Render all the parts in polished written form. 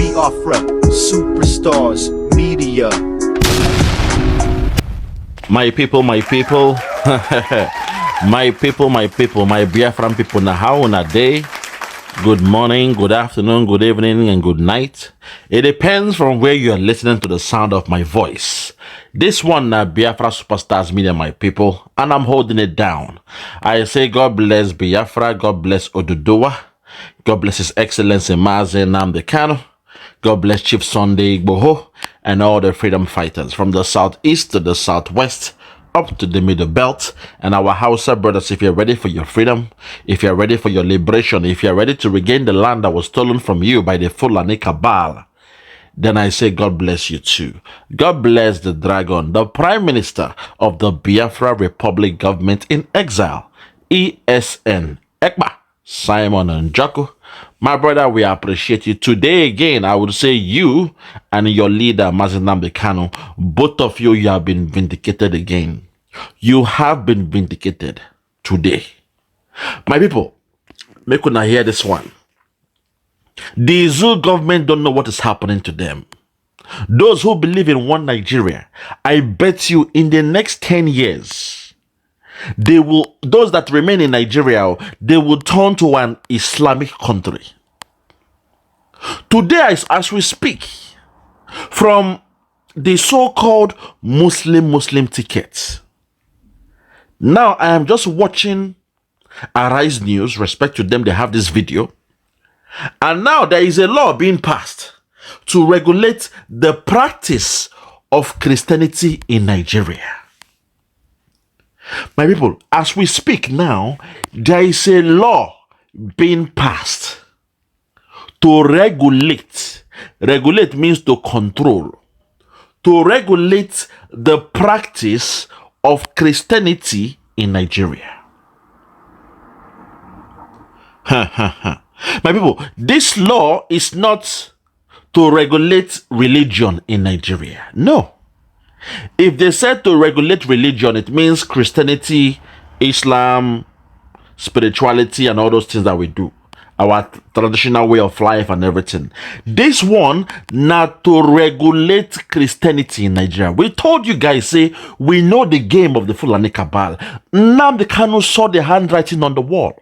Biafra, superstars, media. My people, my people, my Biafran people, now how on a day? Good morning, good afternoon, good evening, and good night. It depends from where you are listening to the sound of my voice. This one, Biafra Superstars Media, my people, and I'm holding it down. I say God bless Biafra, God bless Oduduwa, God bless His Excellency Mazi Nnamdi Kanu, God bless Chief Sunday Igboho, and all the freedom fighters from the southeast to the southwest, up to the middle belt. And our Hausa brothers, if you're ready for your freedom, if you're ready for your liberation, if you're ready to regain the land that was stolen from you by the Fulani cabal, then I say God bless you too. God bless the dragon, the Prime Minister of the Biafra Republic government in exile, ESN, Ekpa, Simon and Joko. My brother, we appreciate you. Today again, I would say you and your leader, Mazi Nnamdi Kanu, both of you have been vindicated again. You have been vindicated today. My people, make una hear this one. The Zoo government don't know what is happening to them. Those who believe in one Nigeria, I bet you in the next 10 years, those that remain in Nigeria, they will turn to an Islamic country. Today, as we speak, from the so-called Muslim tickets. Now, I am just watching Arise News. Respect to them, they have this video. And now there is a law being passed to regulate the practice of Christianity in Nigeria. My people, as we speak now, there is a law being passed to regulate. Regulate means to control. To regulate the practice of Christianity in Nigeria. My people, this law is not to regulate religion in Nigeria. No. If they said to regulate religion, it means Christianity, Islam, spirituality, and all those things that we do. Our traditional way of life and everything. This one, not to regulate Christianity in Nigeria. We told you guys, say, we know the game of the Fulani cabal. Nnamdi Kanu saw the handwriting on the wall.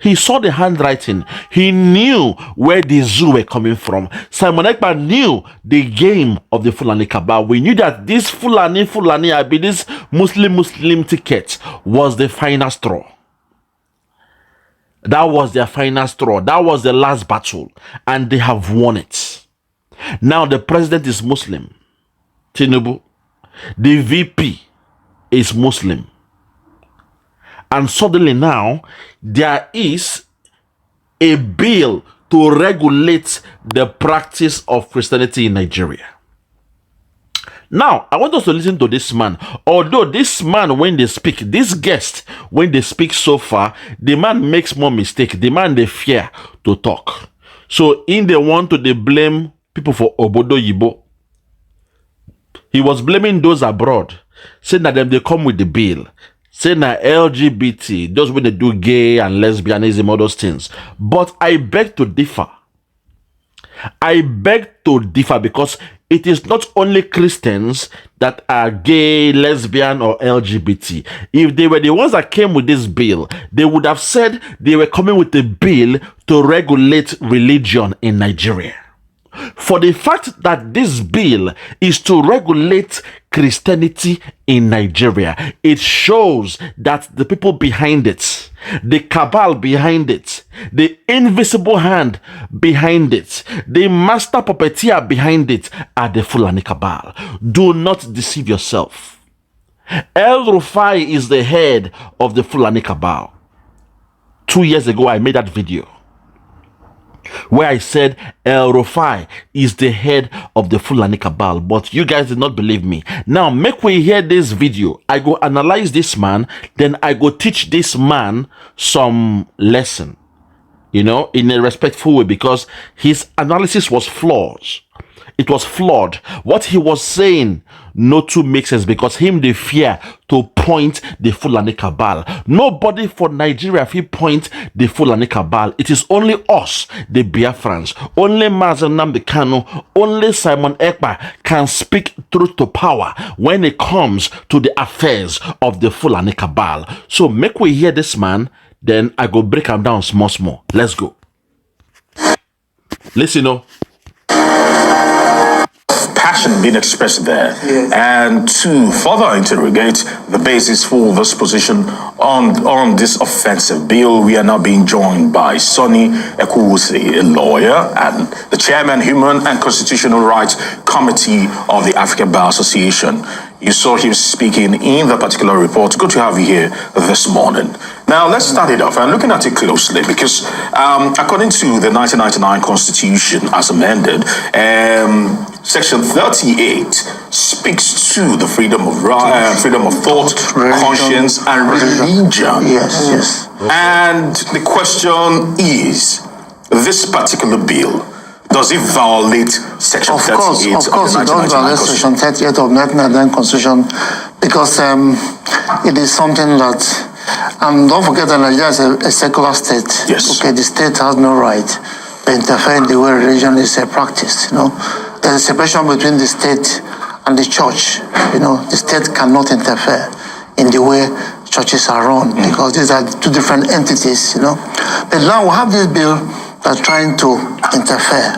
He saw the handwriting. He knew where the Zoo were coming from. Simon Ekpa knew the game of the Fulani cabal. We knew that this Fulani, I mean this Muslim ticket was the final straw. That was their final straw. That was the last battle. And they have won it. Now the president is Muslim. Tinubu. The VP is Muslim. And suddenly now, there is a bill to regulate the practice of Christianity in Nigeria. Now, I want us to listen to this man. Although this man, when they speak, this guest, when they speak so far, the man makes more mistake. The man, they fear to talk. So, in they want to, they blame people for Obodo Yibo. He was blaming those abroad, saying that they come with the bill. Saying that LGBT, those when they do gay and lesbianism, all those things. But I beg to differ. I beg to differ because it is not only Christians that are gay, lesbian, or LGBT. If they were the ones that came with this bill, they would have said they were coming with a bill to regulate religion in Nigeria. For the fact that this bill is to regulate Christianity in Nigeria, it shows that the people behind it, the cabal behind it, the invisible hand behind it, the master puppeteer behind it are the Fulani cabal. Do not deceive yourself. CHRl5TlANlTY is the head of the Fulani cabal. 2 years ago, I made that video where I said CHRl5TlANlTY is the head of the Fulani cabal, but you guys did not believe me. Now, make we hear this video. I go analyze this man, then I go teach this man some lesson, you know, in a respectful way, because his analysis was flawed. It was flawed. What he was saying no two makes sense because him they fear to point the Fulani cabal. Nobody for Nigeria feel point the Fulani cabal. It is only us, the Biafrans. Only Mazen Nnamdi Kanu, only Simon Ekpa can speak truth to power when it comes to the affairs of the Fulani cabal. So make we hear this man, then I go break him down small. Let's go. Listen, passion being expressed there, yes. And to further interrogate the basis for this position on this offensive bill, we are now being joined by Sonny Ekuwusi, a lawyer and the chairman, Human and Constitutional Rights Committee of the African Bar Association. You saw him speaking in the particular report. Good to have you here this morning. Now, let's start it off. I'm looking at it closely because according to the 1999 Constitution as amended, Section 38 speaks to the freedom of thought, conscience, and religion. Yes. And the question is, this particular bill, does it violate Section 38 of course, it does violate Section 38 of 1999 Constitution because it is something that, don't forget that Nigeria is a secular state. Yes. Okay, the state has no right to interfere in the way religion is practiced. There's a separation between the state and the church. The state cannot interfere in the way churches are run because these are two different entities. But now we have this bill that's trying to interfere,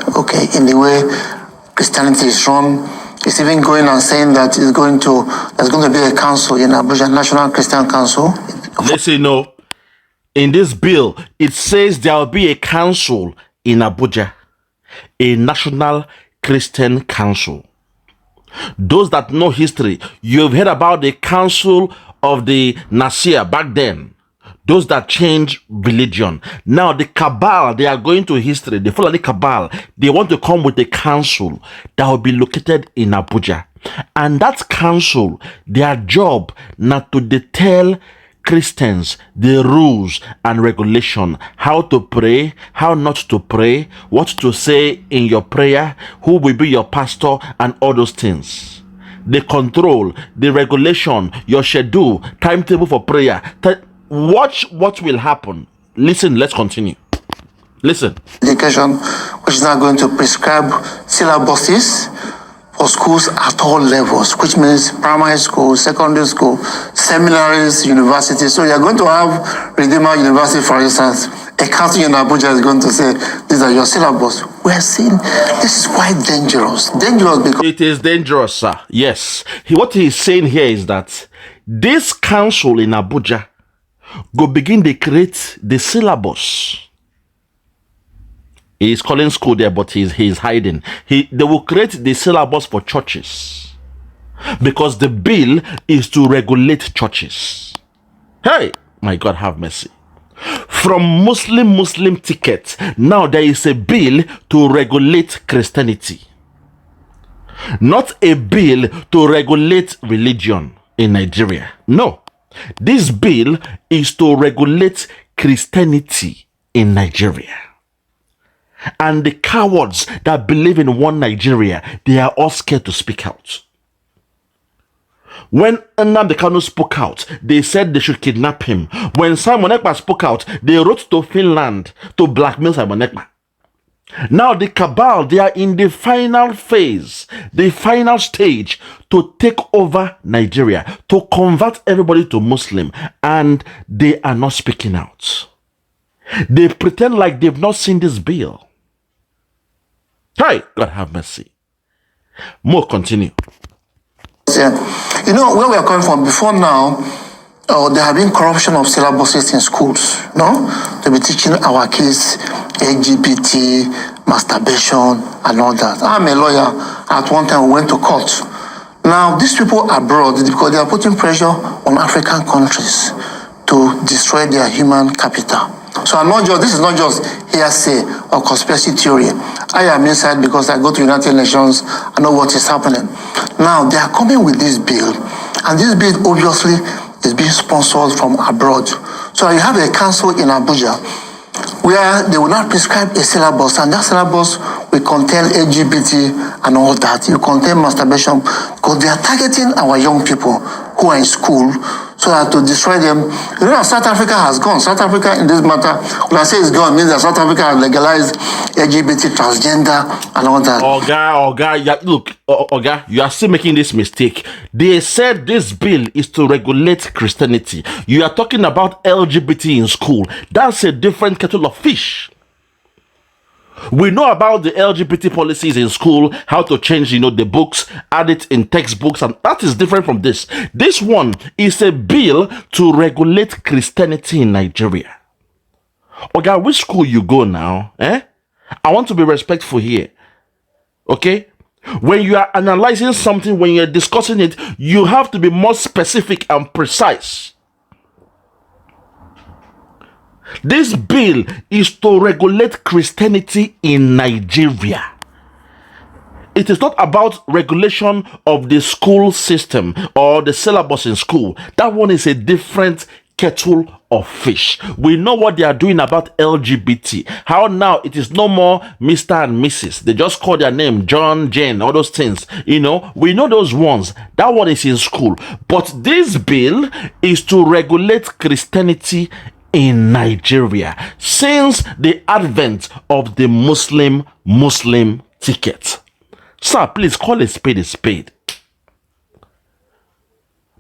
in the way Christianity is run. It's even going and saying that there's going to be a council in Abuja, National Christian Council. Listen, in this bill, it says there will be a council in Abuja, a National Christian Council. Those that know history, you've heard about the Council of the Nasir back then. Those that change religion. Now the cabal, they are going to history. The Fulani cabal, they want to come with a council that will be located in Abuja. And that council, their job not to tell Christians the rules and regulation, how to pray, how not to pray, what to say in your prayer, who will be your pastor, and all those things. The control, the regulation, your schedule, timetable for prayer. Watch what will happen. Listen, let's continue. Listen. Education, which is now going to prescribe syllabuses for schools at all levels, which means primary school, secondary school, seminaries, universities. So you're going to have Redeemer University, for instance. A council in Abuja is going to say, these are your syllabus. We're seeing this is quite dangerous. Dangerous because... It is dangerous, sir. Yes. What he's saying here is that this council in Abuja go begin to create the syllabus. He is calling school there, but he's hiding. They will create the syllabus for churches because the bill is to regulate churches. Hey, my God, have mercy. From Muslim ticket, now there is a bill to regulate Christianity. Not a bill to regulate religion in Nigeria. No. This bill is to regulate Christianity in Nigeria. And the cowards that believe in one Nigeria, they are all scared to speak out. When Nnamdi Kanu spoke out, they said they should kidnap him. When Simon Ekpa spoke out, they wrote to Finland to blackmail Simon Ekpa. Now the cabal, they are in the final phase, the final stage to take over Nigeria, to convert everybody to Muslim, and they are not speaking out. They pretend like they've not seen this bill. Hey, God have mercy. More, continue. Yeah. Where we are coming from before now, there have been corruption of syllabuses in schools, to be teaching our kids LGBT, masturbation, and all that. I'm a lawyer. At one time, we went to court. Now, these people abroad, because they are putting pressure on African countries to destroy their human capital. So this is not just hearsay or conspiracy theory. I am inside because I go to United Nations, I know what is happening. Now, they are coming with this bill, and this bill obviously is being sponsored from abroad. So you have a council in Abuja where they will not prescribe a syllabus, and that syllabus we contain LGBT and all that. You contain masturbation because they are targeting our young people who are in school so that to destroy them. You know, South Africa has gone. South Africa in this matter, when I say it's gone, it means that South Africa has legalized LGBT, transgender, and all that. Oga, you are still making this mistake. They said this bill is to regulate Christianity. You are talking about LGBT in school. That's a different kettle of fish. We know about the LGBT policies in school, how to change, the books, add it in textbooks, and that is different from this. This one is a bill to regulate Christianity in Nigeria. Okay, which school you go now? I want to be respectful here. Okay? When you are analyzing something, when you're discussing it, you have to be more specific and precise. This bill is to regulate Christianity in Nigeria. It is not about regulation of the school system or the syllabus in school. That one is a different kettle of fish. We know what they are doing about LGBT. How now it is no more Mr. and Mrs. They just call their name John, Jane, all those things. We know those ones. That one is in school. But this bill is to regulate Christianity in Nigeria since the advent of the Muslim ticket. Sir, please call a spade a spade.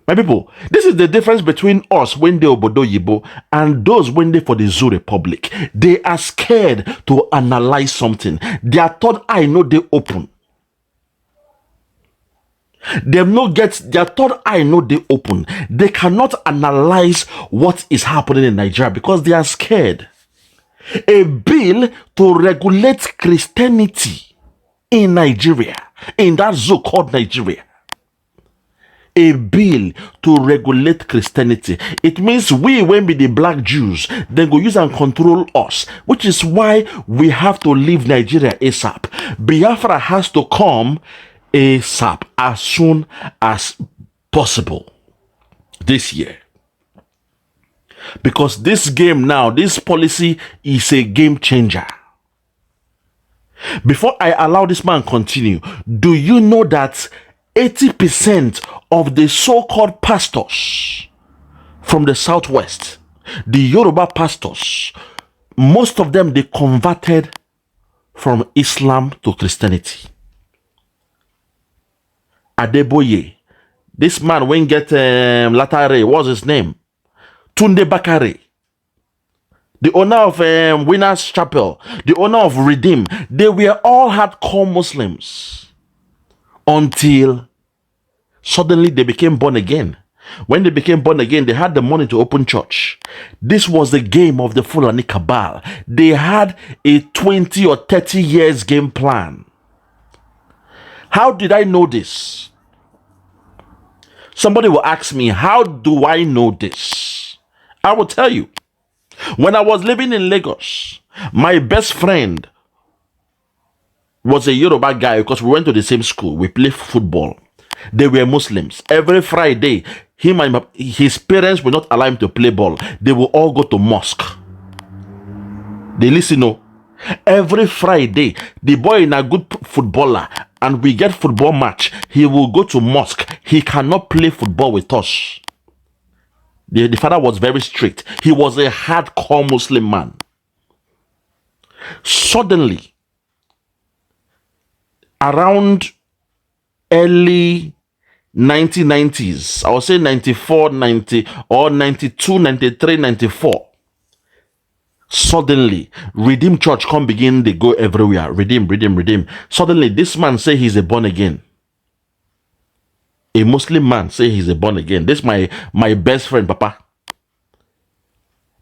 My people, this is the difference between us when they obodo yibo and those when they for the Zoo Republic. They are scared to analyze something. Their third eye no they open. They no get their third eye no they open. They cannot analyze what is happening in Nigeria because they are scared. A bill to regulate Christianity in Nigeria, in that zoo called Nigeria. A bill to regulate Christianity. It means we, when be the black Jews, then go use and control us, which is why we have to leave Nigeria ASAP. Biafra has to come ASAP, as soon as possible this year. Because this game now, this policy is a game changer. Before I allow this man continue, do you know that 80% of the so-called pastors from the southwest, the Yoruba pastors, most of them, they converted from Islam to Christianity. Adeboye, this man when get Latare, what's his name? Tunde Bakare, the owner of Winners Chapel, the owner of Redeem, they were all hardcore Muslims until suddenly they became born again. When they became born again, they had the money to open church. This was the game of the Fulani cabal. They had a 20 or 30 years game plan. How did I know this? Somebody will ask me, how do I know this? I will tell you. When I was living in Lagos, my best friend was a Yoruba guy because we went to the same school. We played football. They were Muslims. Every Friday, him and his parents will not allow him to play ball. They will all go to mosque. They listen. Every Friday, the boy is a good footballer and we get football match. He will go to mosque. He cannot play football with us. The father was very strict. He was a hardcore Muslim man. Suddenly, around early 1990s, I would say 94, 90, or 92, 93, 94. Suddenly, Redeem Church come begin, they go everywhere. Redeem. Suddenly, this man say he's a born again. A Muslim man say he's a born again. This my best friend, Papa.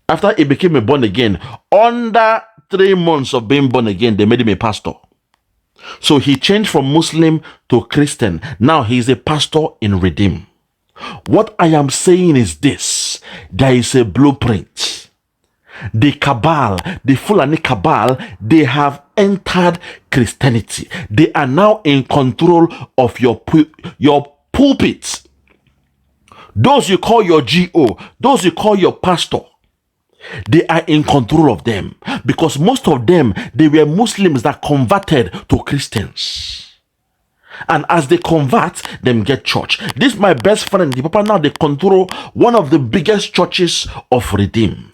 After he became a born again, under 3 months of being born again, they made him a pastor. So he changed from Muslim to Christian. Now he's a pastor in Redeem. What I am saying is this. There is a blueprint. The cabal, the Fulani cabal, they have entered Christianity. They are now in control of your pulpits. Those you call your GO, those you call your pastor, They are in control of them because most of them, they were Muslims that converted to Christians. And as they convert, them get church. This my best friend, the Papa, now they control one of the biggest churches of Redeem.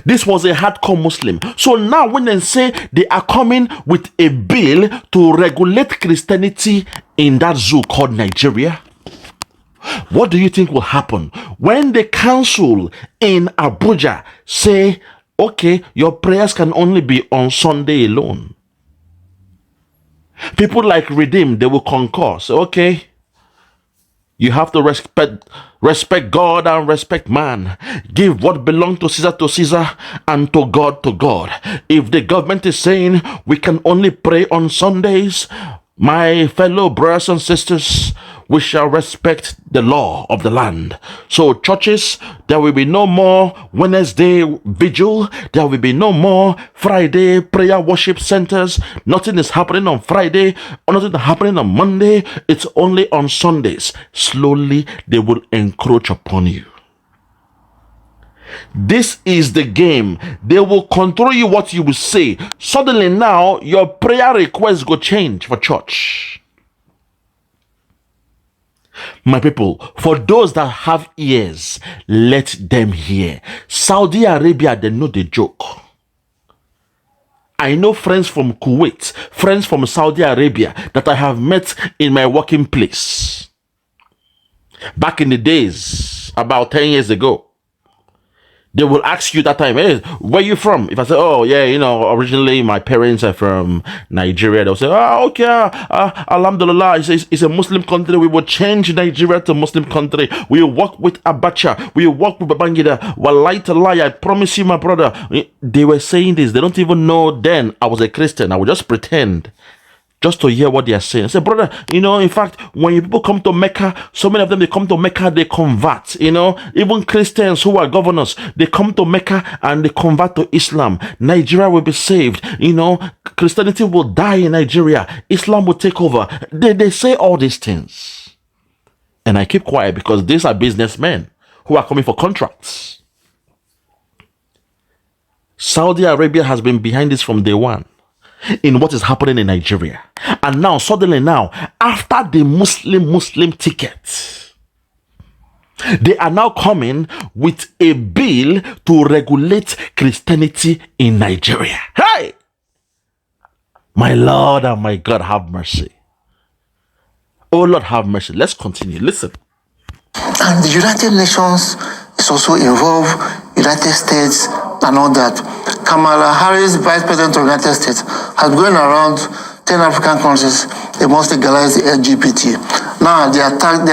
This was a hardcore Muslim. So now when they say they are coming with a bill to regulate Christianity in that zoo called Nigeria, what do you think will happen when the council in Abuja say, okay, your prayers can only be on Sunday alone? People like Redeem, they will concur. So, okay, you have to respect God and respect man. Give what belongs to Caesar and to God to God. If the government is saying we can only pray on Sundays, my fellow brothers and sisters, we shall respect the law of the land. So churches, there will be no more Wednesday vigil. There will be no more Friday prayer worship centers. Nothing is happening on Friday. Nothing is happening on Monday. It's only on Sundays. Slowly, they will encroach upon you. This is the game. They will control you what you will say. Suddenly now, your prayer requests go change for church. My people, for those that have ears, let them hear. Saudi Arabia, they know the joke. I know friends from Kuwait, friends from Saudi Arabia that I have met in my working place. Back in the days, about 10 years ago. They will ask you that time, hey, where are you from? If I say, oh, yeah, originally my parents are from Nigeria, they'll say, okay, Alhamdulillah, it's a Muslim country. We will change Nigeria to a Muslim country. We will work with Abacha. We will work with Babangida. Wallahi to lie, I promise you, my brother. They were saying this. They don't even know then I was a Christian. I would just pretend. Just to hear what they are saying. I say, brother, in fact, when you people come to Mecca, so many of them, they come to Mecca, they convert, even Christians who are governors, they come to Mecca and they convert to Islam. Nigeria will be saved, Christianity will die in Nigeria, Islam will take over. They say all these things. And I keep quiet because these are businessmen who are coming for contracts. Saudi Arabia has been behind this from day one. In what is happening in Nigeria. And now, suddenly now, after the Muslim ticket, they are now coming with a bill to regulate Christianity in Nigeria. Hey! My Lord and my God, have mercy. Oh Lord, have mercy. Let's continue. Listen. And the United Nations is also involved, United States and all that. Kamala Harris, Vice President of the United States, has going around 10 African countries. They must legalize the LGBT. Now they are tackling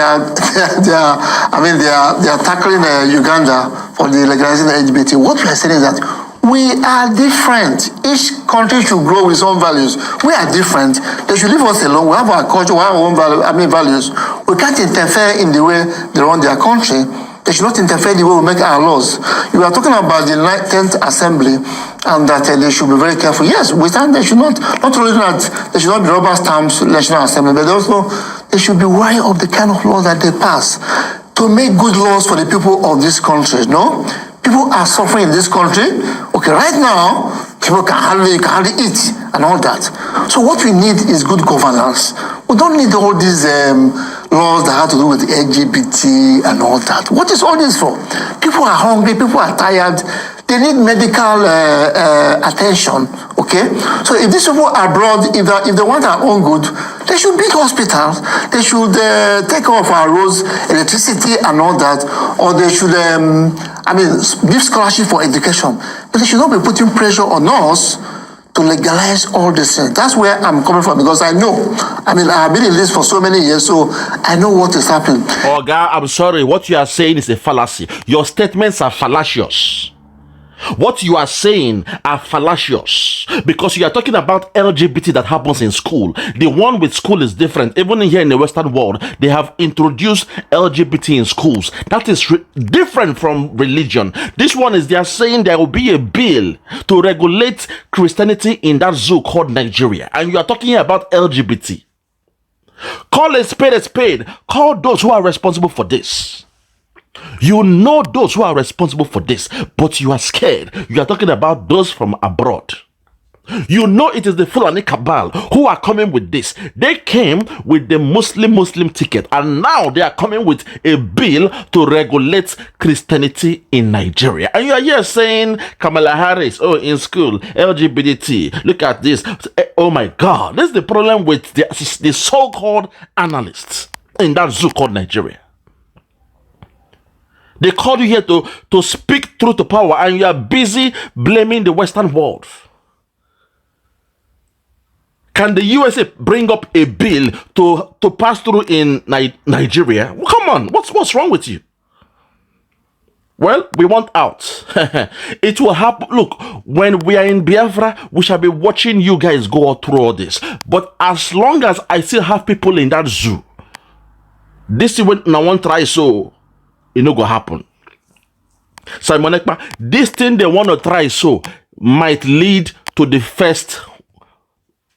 Uganda for the legalizing the LGBT. What we are saying is that we are different. Each country should grow with its own values. We are different. They should leave us alone. We have our culture, we have our own values. We can't interfere in the way they run their country. They should not interfere in the way we make our laws. You are talking about the 10th Assembly and that they should be very careful. Yes, we stand. They should not only that they should not be rubber stamps National Assembly, but also they should be wary of the kind of laws that they pass to make good laws for the people of this country. No, people are suffering in this country. Okay, right now people can hardly eat and all that. So what we need is good governance. We don't need all these laws that have to do with LGBT and all that. What is all this for? People are hungry, people are tired, they need medical attention, okay? So if these people are abroad, if they want our own good, they should build hospitals, they should take care of our roads, electricity and all that, or they should, give scholarship for education. But they should not be putting pressure on us to legalize all these things. That's where I'm coming from because I know. I have been in this for so many years, so I know what is happening. Oh, God, I'm sorry. What you are saying is a fallacy. Your statements are fallacious. What you are saying are fallacious because you are talking about LGBT that happens in school. The one with school is different. Even here in the Western world, they have introduced LGBT in schools. That is different from religion. This one is they are saying there will be a bill to regulate Christianity in that zoo called Nigeria. And you are talking about LGBT. Call a spade a spade. Call those who are responsible for this. You know those who are responsible for this, but you are scared. You are talking about those from abroad. You know it is the Fulani cabal who are coming with this. They came with the Muslim ticket, and now they are coming with a bill to regulate Christianity in Nigeria. And you are here saying, Kamala Harris, oh, in school, LGBT, look at this. Oh my God, this is the problem with the so-called analysts in that zoo called Nigeria. They called you here to speak truth to power, and you are busy blaming the Western world. Can the USA bring up a bill to pass through in Nigeria? Well, come on, what's wrong with you? Well, we want out. It will happen. Look, when we are in Biafra, we shall be watching you guys go through all this. But as long as I still have people in that zoo, this is when I want to try, so it no go happen. Simon Ekpa, this thing they want to try so might lead to the first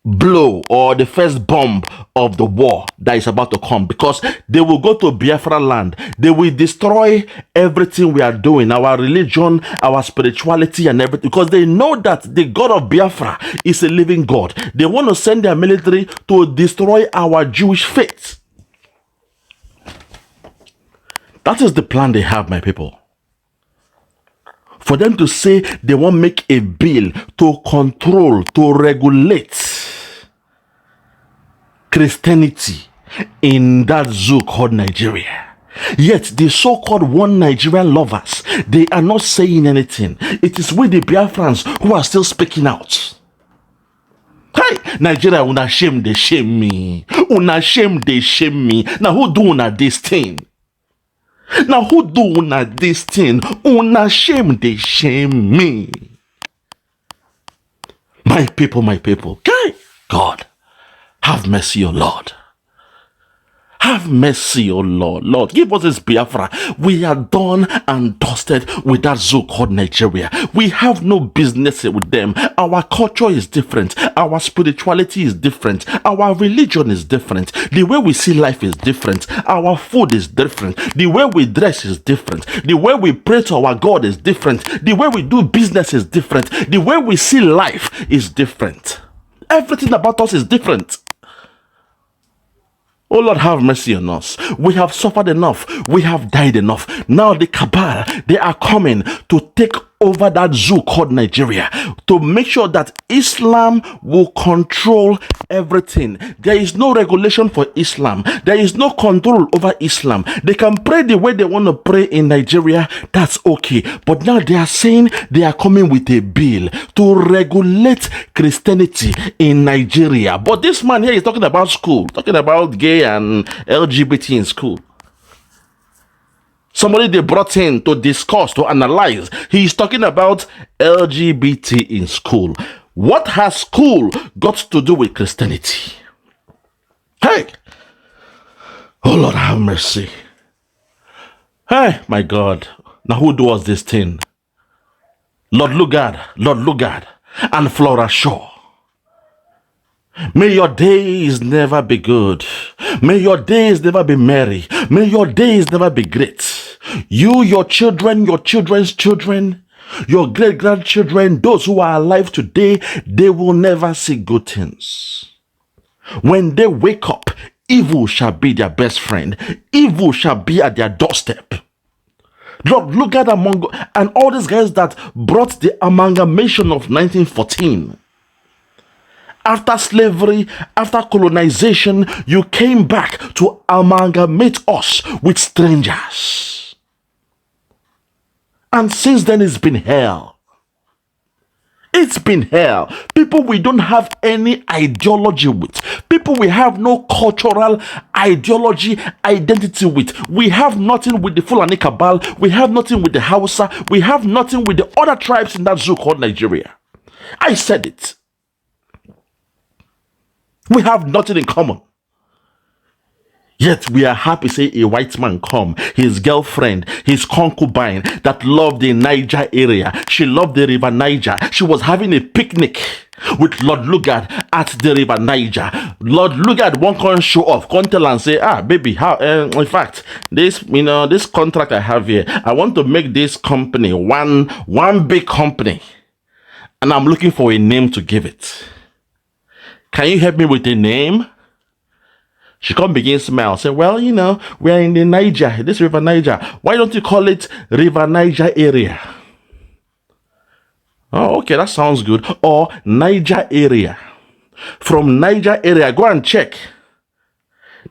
blow or the first bomb of the war that is about to come, because they will go to Biafra land. They will destroy everything we are doing, our religion, our spirituality and everything, because they know that the God of Biafra is a living God. They want to send their military to destroy our Jewish faith. That is the plan they have, my people. For them to say they want to make a bill to control, to regulate Christianity in that zoo called Nigeria. Yet the so-called one Nigerian lovers, they are not saying anything. It is with the Biafrans who are still speaking out. Hey, Nigeria, una shame, they shame me. Una shame, they shame me. Now who do una this thing? Now who do una this thing? Una shame, they shame me. My people. God. Have mercy, O Lord. Have mercy, O Lord. Lord, give us this Biafra. We are done and dusted with that zoo called Nigeria. We have no business with them. Our culture is different. Our spirituality is different. Our religion is different. The way we see life is different. Our food is different. The way we dress is different. The way we pray to our God is different. The way we do business is different. The way we see life is different. Everything about us is different. Oh Lord, have mercy on us. We have suffered enough. We have died enough. Now the cabal, they are coming to take over that zoo called Nigeria, to make sure that Islam will control everything. There is no regulation for Islam. There is no control over Islam. They can pray the way they want to pray in Nigeria. That's okay. But now they are saying they are coming with a bill to regulate Christianity in Nigeria. But this man here is talking about school, talking about gay and LGBT in school. Somebody they brought in to discuss, to analyze. He is talking about LGBT in school. What has school got to do with Christianity? Hey! Oh Lord, have mercy. Hey, my God. Now who does this thing? Lord Lugard, and Flora Shaw. May your days never be good. May your days never be merry. May your days never be great. You, your children, your children's children, your great-grandchildren, those who are alive today, they will never see good things. When they wake up, evil shall be their best friend. Evil shall be at their doorstep. Lord, look at among and all these guys that brought the amalgamation of 1914. After slavery, after colonization, you came back to amalgamate us with strangers. And since then, it's been hell. It's been hell. People we don't have any ideology with. People we have no cultural ideology, identity with. We have nothing with the Fulani Cabal. We have nothing with the Hausa. We have nothing with the other tribes in that zoo called Nigeria. I said it. We have nothing in common. Yet we are happy, say a white man come, his girlfriend, his concubine that loved the Niger area. She loved the river Niger. She was having a picnic with Lord Lugard at the river Niger. Lord Lugard won't come show off, come tell and say, baby, how, in fact, this, this contract I have here, I want to make this company one big company. And I'm looking for a name to give it. Can you help me with a name? She can't begin to smile. Say, well, we're in the Niger, this river Niger. Why don't you call it River Niger area? Oh, okay, that sounds good. Or Niger area. From Niger area, go and check.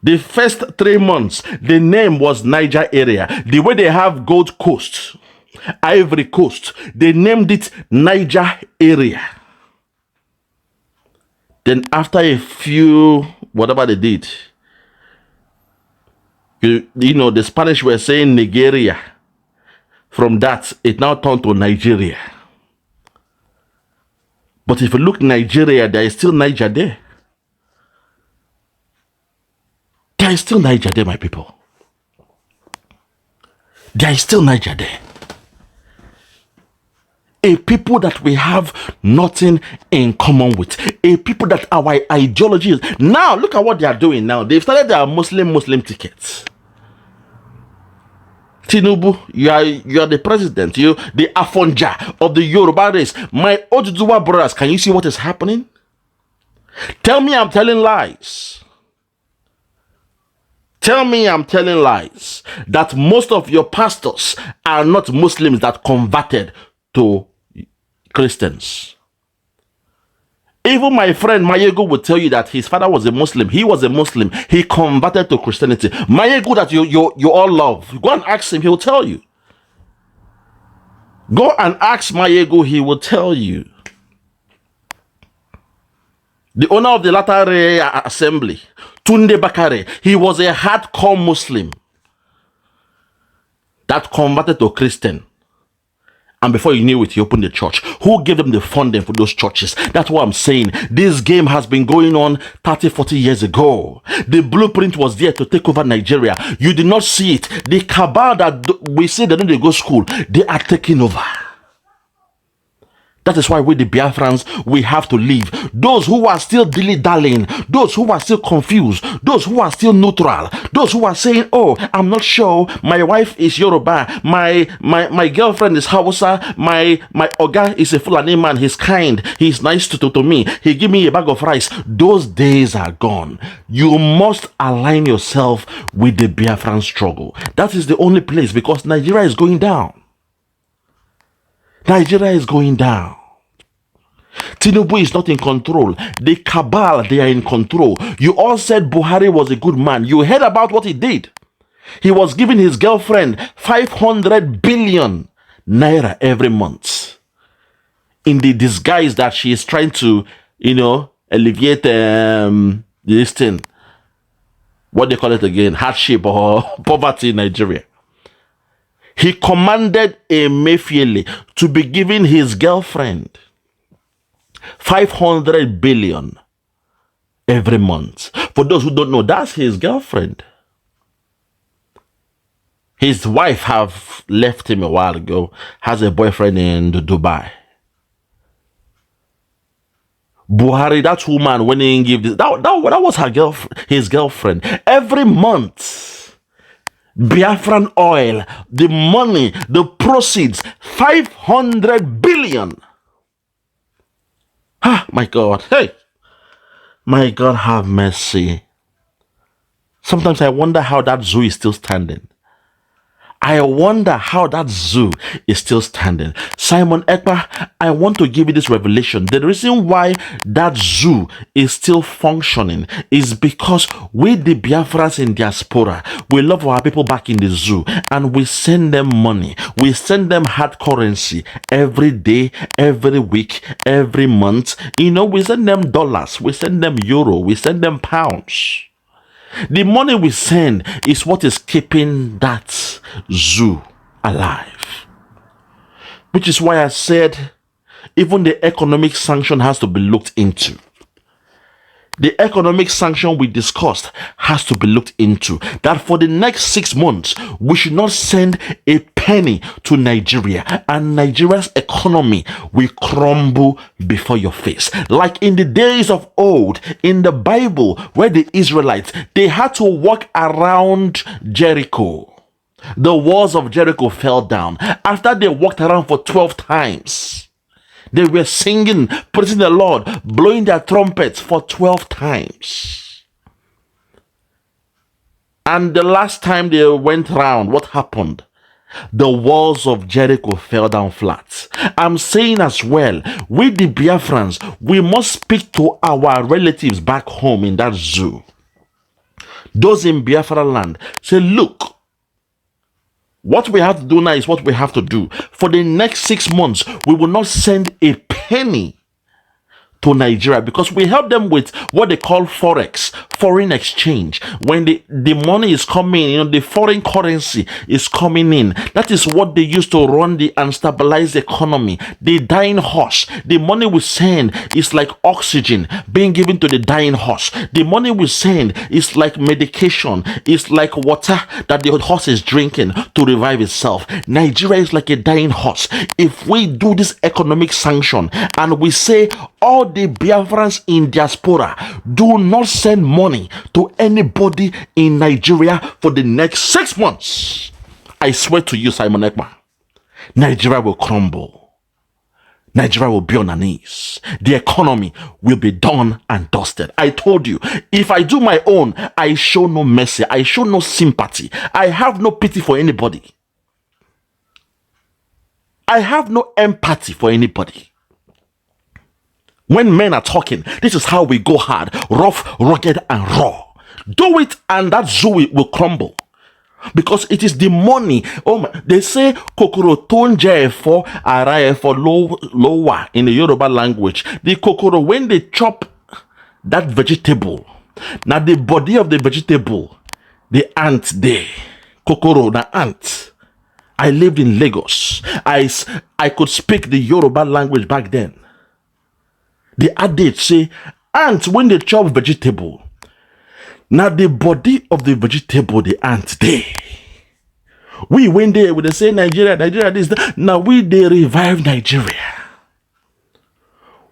The first 3 months, the name was Niger area. The way they have Gold Coast, Ivory Coast, they named it Niger area. Then after a few, whatever they did, the Spanish were saying Nigeria. From that, it now turned to Nigeria. But if you look Nigeria, there is still Niger there. There is still Niger there, my people. There is still Niger there. A people that we have nothing in common with. A people that our ideology is. Now, look at what they are doing now. They've started their Muslim tickets. Tinubu, you are the president. You the Afonja of the Yoruba race. My Oduduwa brothers, can you see what is happening? Tell me I'm telling lies. Tell me I'm telling lies. That most of your pastors are not Muslims that converted to Christians. Even my friend Mayego would tell you that his father was a Muslim. He was a Muslim. He converted to Christianity. Mayego that you all love. Go and ask him. He will tell you. Go and ask Mayego. He will tell you. The owner of the Latare Assembly, Tunde Bakare, he was a hardcore Muslim that converted to Christian. And before you knew it, he opened the church. Who gave them the funding for those churches? That's what I'm saying. This game has been going on 30, 40 years ago. The blueprint was there to take over Nigeria. You did not see it. The cabal that we say they don't go to school, they are taking over. That is why we, the Biafrans, we have to leave. Those who are still dilly-dallying, those who are still confused, those who are still neutral, those who are saying, oh, I'm not sure, my wife is Yoruba, my girlfriend is Hausa, my Oga is a Fulani man, he's kind, he's nice to me, he give me a bag of rice. Those days are gone. You must align yourself with the Biafran struggle. That is the only place, because Nigeria is going down. Nigeria is going down. Tinubu is not in control. The cabal, they are in control. You all said Buhari was a good man. You heard about what he did. He was giving his girlfriend 500 billion naira every month in the disguise that she is trying to, alleviate this thing. What they call it again? Hardship or poverty in Nigeria. He commanded Emefiele to be giving his girlfriend 500 billion every month. For those who don't know, that's his girlfriend. His wife have left him a while ago, has a boyfriend in Dubai. Buhari, that woman, when he gave this, that was her girlfriend, his girlfriend. Every month, Biafran oil, the money, the proceeds, 500 billion. Ah, my God. Hey, my God, have mercy. Sometimes I wonder how that zoo is still standing. I wonder how that zoo is still standing. Simon Ekpa, I want to give you this revelation. The reason why that zoo is still functioning is because we, the Biafrans in diaspora, we love our people back in the zoo, and we send them money. We send them hard currency every day, every week, every month. We send them dollars, we send them euro, we send them pounds. The money we send is what is keeping that zoo alive. Which is why I said even the economic sanction has to be looked into. the economic sanction we discussed has to be looked into. That for the next 6 months, we should not send a penny to Nigeria, and Nigeria's economy will crumble before your face. Like in the days of old, in the Bible, where the Israelites, they had to walk around Jericho. The walls of Jericho fell down after they walked around for 12 times. They were singing, praising the Lord, blowing their trumpets for 12 times. And the last time they went round, what happened? The walls of Jericho fell down flat. I'm saying as well, we the Biafrans, we must speak to our relatives back home in that zoo. Those in Biafra land, say, look, what we have to do now is what we have to do. For the next 6 months, we will not send a penny to Nigeria, because we help them with what they call forex, foreign exchange. When the money is coming, the foreign currency is coming in. That is what they use to run and stabilize the economy. The dying horse, the money we send is like oxygen being given to the dying horse. The money we send is like medication, it's like water that the horse is drinking to revive itself. Nigeria is like a dying horse. If we do this economic sanction and we say all the Biafrans in diaspora do not send money to anybody in Nigeria for the next 6 months, I swear to you, Simon Ekpa, Nigeria will crumble. Nigeria will be on her knees. The economy will be done and dusted. I told you, if I do my own, I show no mercy. I show no sympathy. I have no pity for anybody. I have no empathy for anybody. When men are talking, this is how we go hard, rough, rugged, and raw. Do it, and that zoo will crumble. Because it is the money. Oh my, they say kokoro tonje for araye for lower in the Yoruba language. The kokoro, when they chop that vegetable, now the body of the vegetable, the ant there, kokoro, the ant. I lived in Lagos. I could speak the Yoruba language back then. The adage say, ants, when they chop vegetable, now the body of the vegetable, the ant there. We went there, when they say Nigeria, this, that. Now they revive Nigeria.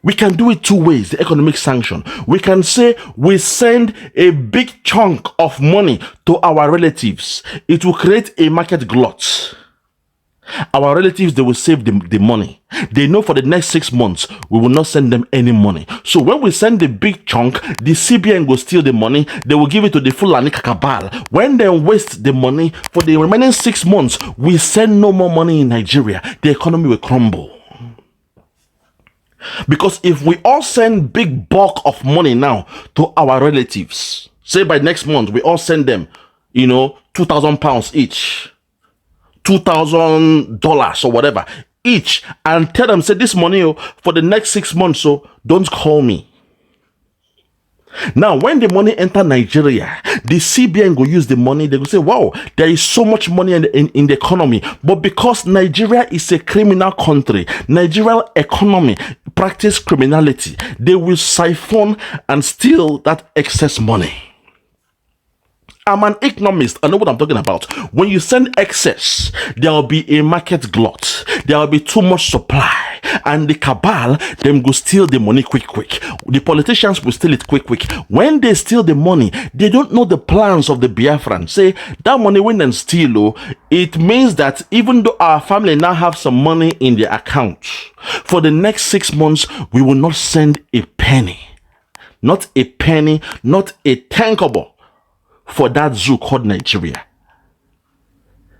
We can do it two ways, the economic sanction. We can say we send a big chunk of money to our relatives. It will create a market glut. Our relatives, they will save the money. They know for the next 6 months, we will not send them any money. So when we send the big chunk, the CBN will steal the money. They will give it to the Fulani cabal. When they waste the money, for the remaining 6 months, we send no more money in Nigeria. The economy will crumble. Because if we all send big bulk of money now to our relatives, say by next month, we all send them, £2,000 each. $2,000 or whatever each, and tell them, say, this money for the next 6 months, so don't call me. Now when the money enter Nigeria, the CBN will use the money. They will say, wow, there is so much money in the economy, but because Nigeria is a criminal country, Nigerian economy practice criminality, they will siphon and steal that excess money. I'm an economist. I know what I'm talking about. When you send excess, there will be a market glut. There will be too much supply. And the cabal, them go steal the money quick. The politicians will steal it quick. When they steal the money, they don't know the plans of the Biafran. Say, that money when they steal, it means that even though our family now have some money in their account, for the next 6 months, we will not send a penny. Not a penny, not a tankable for that zoo called Nigeria.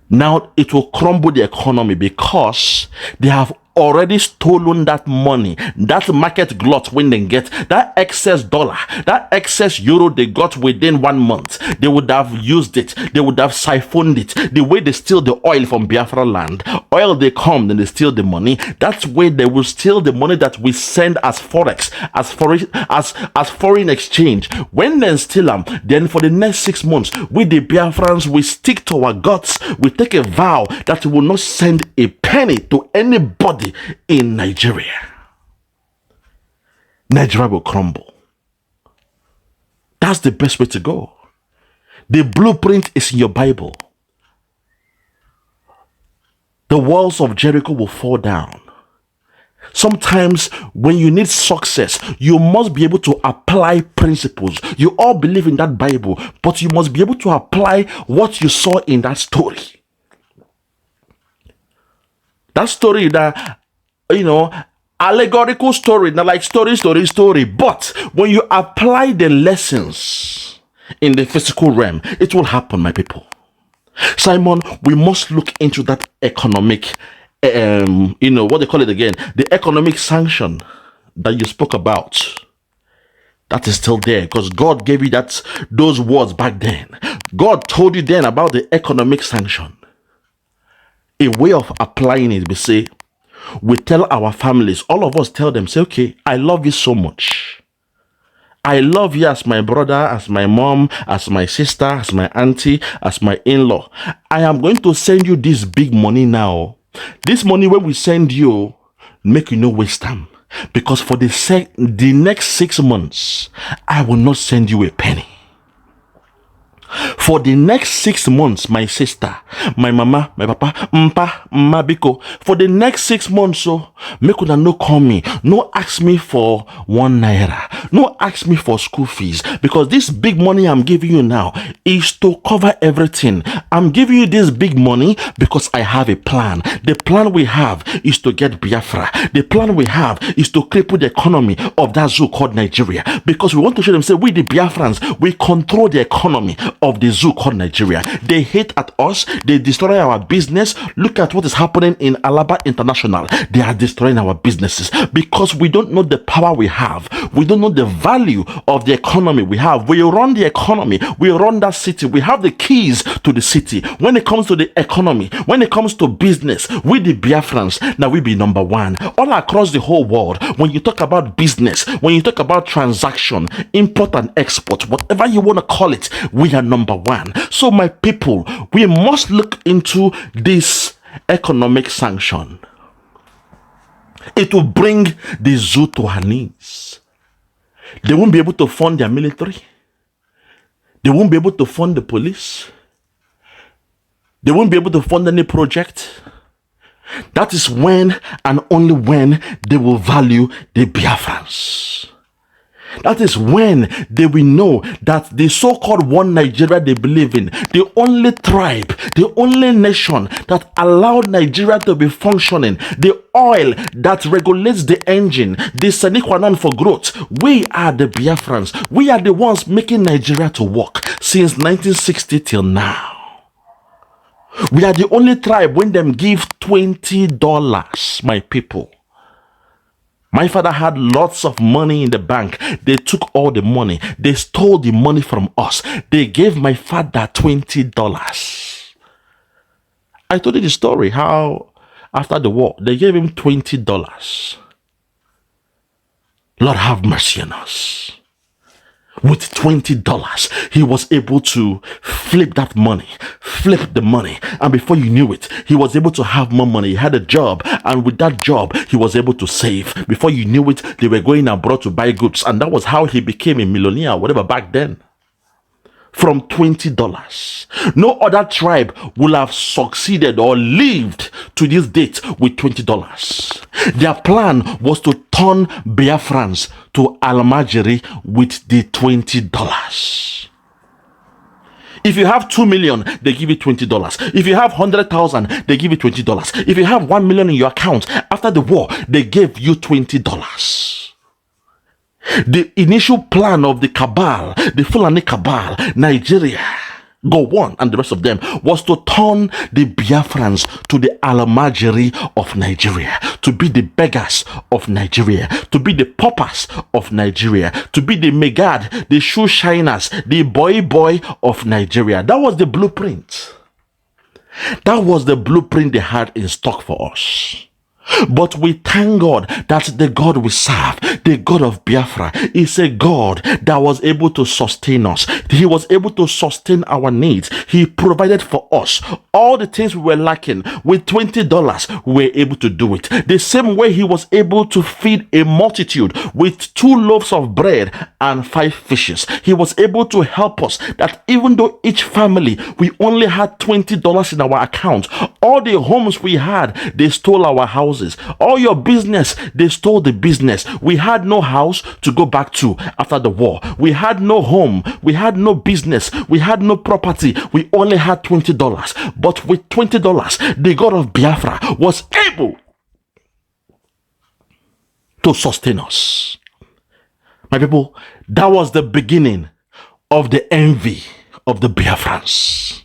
Now it will crumble the economy because they have already stolen that money, that market glut. When they get that excess dollar, that excess euro they got within 1 month, they would have used it, they would have siphoned it. The way they steal the oil from Biafra land, oil they come, then they steal the money. That's where they will steal the money that we send as forex, as foreign exchange. When they steal them, then for the next 6 months, we the Biafrans, we stick to our guts. We take a vow that we will not send a penny to anybody in Nigeria. Nigeria will crumble. That's the best way to go. The blueprint is in your Bible. The walls of Jericho will fall down. Sometimes when you need success, you must be able to apply principles. You all believe in that Bible, but you must be able to apply what you saw in that story. That story, that, allegorical story, not like story. But when you apply the lessons in the physical realm, it will happen, my people. Simon, we must look into that economic, what they call it again, the economic sanction that you spoke about. That is still there because God gave you those words back then. God told you then about the economic sanction. A way of applying it, we tell our families, all of us tell them, say, okay, I love you so much. I love you as my brother, as my mom, as my sister, as my auntie, as my in-law. I am going to send you this big money now. This money when we send you, make you no waste time. Because for the next 6 months, I will not send you a penny. For the next 6 months, my sister, my mama, my papa, mabiko, for the next 6 months, so make una no call me, no ask me for 1 naira, no ask me for school fees, because this big money I'm giving you now is to cover everything. I'm giving you this big money because I have a plan. The plan we have is to get Biafra. The plan we have is to cripple the economy of that zoo called Nigeria, because we want to show them, say, we the Biafrans, we control the economy of the zoo called Nigeria. They hate at us. They destroy our business. Look at what is happening in Alaba International. They are destroying our businesses because we don't know the power we have. We don't know the value of the economy we have. We run the economy. We run that city. We have the keys to the city. When it comes to the economy, when it comes to business, we the Biafrans, now we be number one. All across the whole world, when you talk about business, when you talk about transaction, import and export, whatever you want to call it, we are number one. So my people, we must look into this economic sanction. It will bring the zoo to her knees. They won't be able to fund their military. They won't be able to fund the police. They won't be able to fund any project. That is when and only when they will value the Biafrans. That is when they will know that the so-called one Nigeria they believe in, the only tribe, the only nation that allowed Nigeria to be functioning, the oil that regulates the engine, the sine qua non for growth, we are the Biafrans. We are the ones making Nigeria to work since 1960 till now. We are the only tribe when them give $20, my people. My father had lots of money in the bank. They took all the money. They stole the money from us. They gave my father $20. I told you the story how after the war, they gave him $20. Lord have mercy on us. With $20, he was able to flip that money, flip the money. And before you knew it, he was able to have more money. He had a job. And with that job, he was able to save. Before you knew it, they were going abroad to buy goods. And that was how he became a millionaire, whatever, back then. From $20. No other tribe will have succeeded or lived to this date with $20. Their plan was to turn Biafrans to Almajiri with the $20. If you have 2 million, they give you $20. If you have 100,000, they give you $20. If you have 1 million in your account, after the war, they gave you $20. The initial plan of the cabal, the Fulani cabal, Nigeria, Gowon and the rest of them, was to turn the Biafrans to the Almajiri of Nigeria, to be the beggars of Nigeria, to be the paupers of Nigeria, to be the megad, the shoe shiners, the boy of Nigeria. That was the blueprint. That was the blueprint they had in stock for us. But we thank God that the God we serve, the God of Biafra, is a God that was able to sustain us. He was able to sustain our needs. He provided for us all the things we were lacking. With $20, we were able to do it. The same way He was able to feed a multitude with 2 loaves of bread and 5 fishes. He was able to help us that even though each family, we only had $20 in our account, all the homes we had, they stole our houses. All your business, they stole the business. We had no house to go back to after the war. We had no home. We had no business. We had no property. We only had $20. But with $20, the God of Biafra was able to sustain us. My people, that was the beginning of the envy of the Biafrans.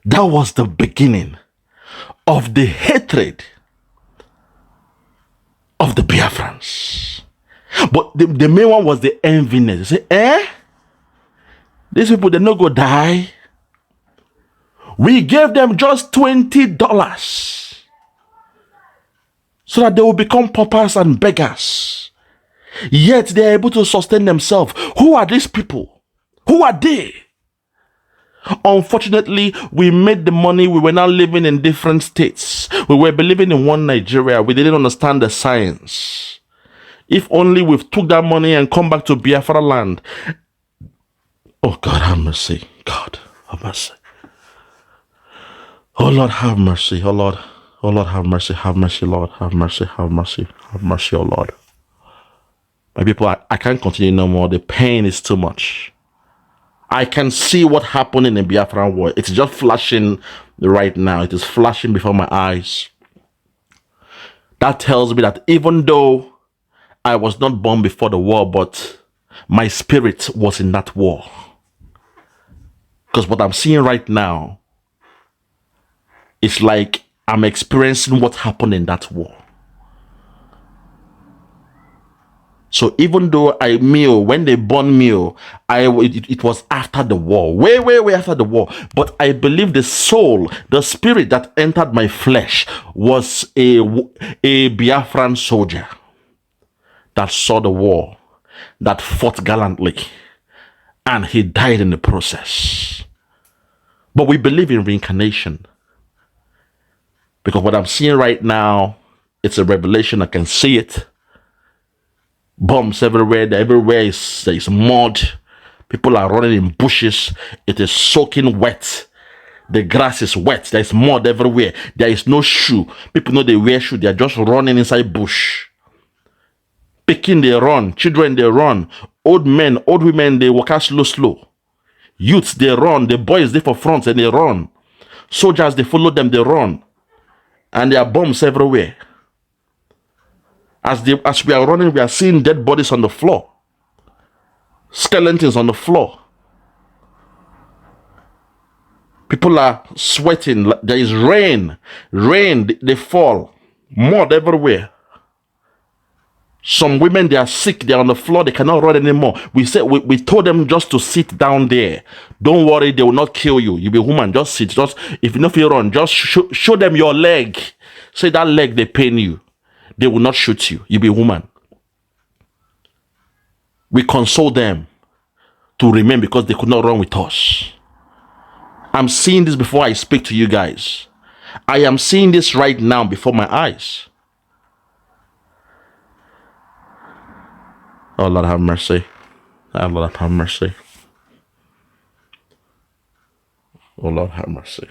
That was the beginning of the hatred of the Biafrans. But the main one was the enviness. They say, these people, they no go die. We gave them just $20 so that they will become paupers and beggars. Yet they are able to sustain themselves. Who are these people? Who are they? Unfortunately, we made the money. We were now living in different states. We were believing in one Nigeria. We didn't understand the science. If only we took that money and come back to Biafra land. Oh God, have mercy. God, have mercy. Oh Lord, have mercy. Oh Lord. Oh Lord, have mercy. Have mercy, Lord. Have mercy. Have mercy. Have mercy, oh Lord. My people, I can't continue no more. The pain is too much. I can see what happened in the Biafran war. It's just flashing right now. It is flashing before my eyes. That tells me that even though I was not born before the war, but my spirit was in that war. Because what I'm seeing right now, it's like I'm experiencing what happened in that war. So even though when they burned me, it was after the war, way after the war. But I believe the soul, the spirit that entered my flesh was a Biafran soldier that saw the war, that fought gallantly, and he died in the process. But we believe in reincarnation. Because what I'm seeing right now, it's a revelation. I can see it. Bombs everywhere. Everywhere is mud. People are running in bushes. It is soaking wet. The grass is wet. There is mud everywhere. There is no shoe. People know they wear shoe. They are just running inside bush. Picking, they run. Children, they run. Old men, old women, they walk out slow. Youths, they run. The boys, they for front and they run. Soldiers, they follow them, they run. And there are bombs everywhere. As we are running, we are seeing dead bodies on the floor. Skeletons on the floor. People are sweating. There is rain. Rain, they fall. Mud everywhere. Some women, they are sick. They are on the floor. They cannot run anymore. We told them just to sit down there. Don't worry, they will not kill you. You be woman, just sit. Just if you know if you run, just show them your leg. Say that leg, they pain you. They will not shoot you. You be woman. We console them to remain because they could not run with us. I'm seeing this before I speak to you guys. I am seeing this right now before my eyes. Oh Lord, have mercy. Oh Lord, have mercy. Oh Lord, have mercy.